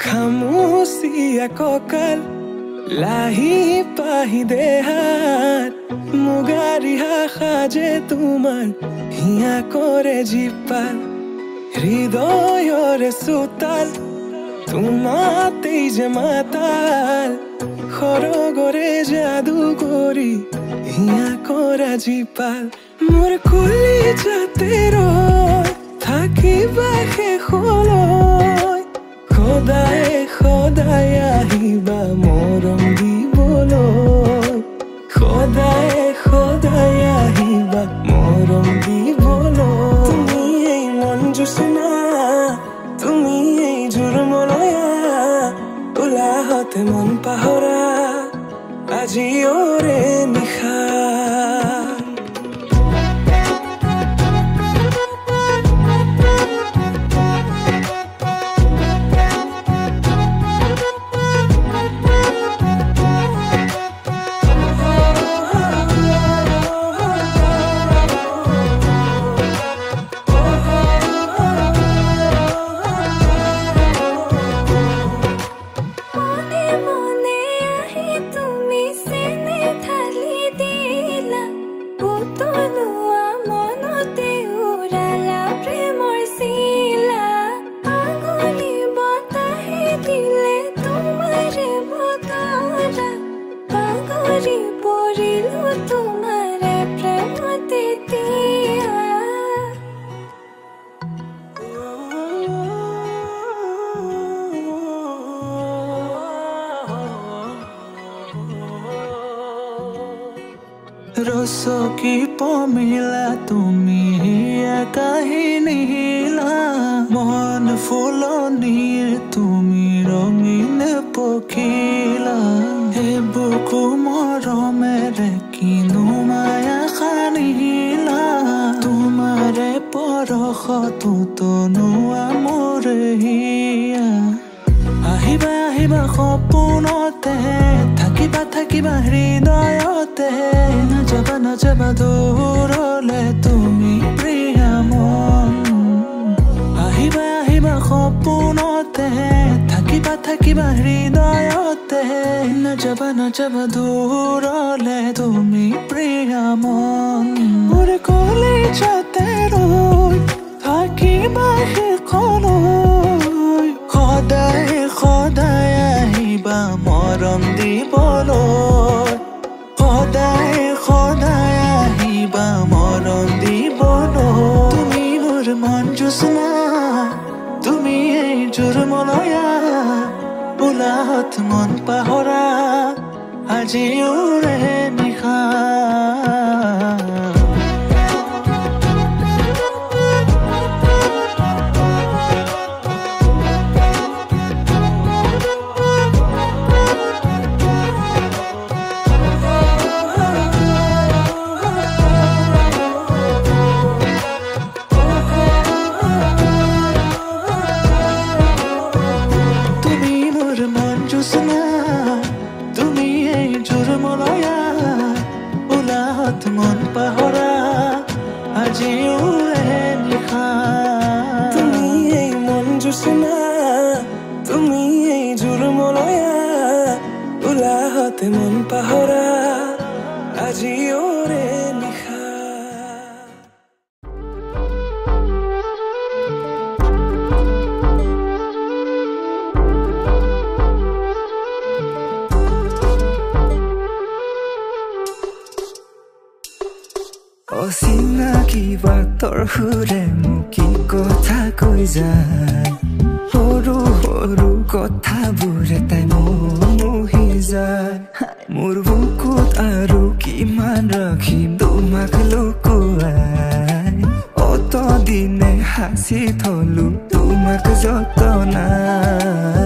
খামুচিয়া কঁকাল লাহি পাহি দেহাত মুগাৰিহা সাজে তোমাৰ হিয়া কৰে জীপাল হৃদয়ৰে চোতাল তোমাতেই যে মাতাল সৰগৰে যাদু কৰি হিয়া কৰা জীপাল মোৰ কুলি যাতে ৰয় থাকিবা শেষলৈ সদায় সদায় আহিবা মৰম দিবলৈ সদায় সদায় আহিবা মৰম দিবলৈ তুমি এই মন জোচনা তুমি এই জোৰমলয়া উলাহতে মন পাহৰা আজি ওৰে নিশা ৰসকি পমিলা তুমি কাহিনী হিলা মন ফুলনিৰ তুমি ৰঙীন পখিলা হে বুকু মৰমেৰে কিনো মায়া খানিলা তোমাৰে পৰশতো তনুৱা মোৰ হিয়া আহিবা আহিবা সপোনতে থাকিবা থাকিবা হৃদয়তে নাযাবা নাযাবা দূৰলে তুমি প্ৰিয়া মন আহিবা আহিবা সপোনতে থাকিবা থাকিবা হৃদয়তে নাযাবা নাযাবা দূৰলে তুমি প্ৰিয়া মন মোৰ কলিজাতে ৰৈ থাকিবা শেষলৈ সদায় সদায় আহিবা মৰম দিবলৈ সদায় সদায় আহিবা মৰম দিবলৈ তুমি মোৰ মন জোচনা তুমি এই জোৰমলয়া উলাহত মন পাহৰা আজি ওৰে নিশা মন পাহৰা আজি ওৰে নিশা তুমি এই মন জোচনা তুমি এই জোৰমলয়া উলাহতে মন পাহৰা আজি ওৰে নিশা অচিনাকি বাটৰ সুৰে মোক কি কথা কৈ যায় সৰু সৰু কথাবোৰে তাই মোহি যায় মোৰ বুকুত আৰু কিমান ৰাখিম তোমাক লুকুৱাই অত দিনে সাঁচি থলো তোমাক যতনাই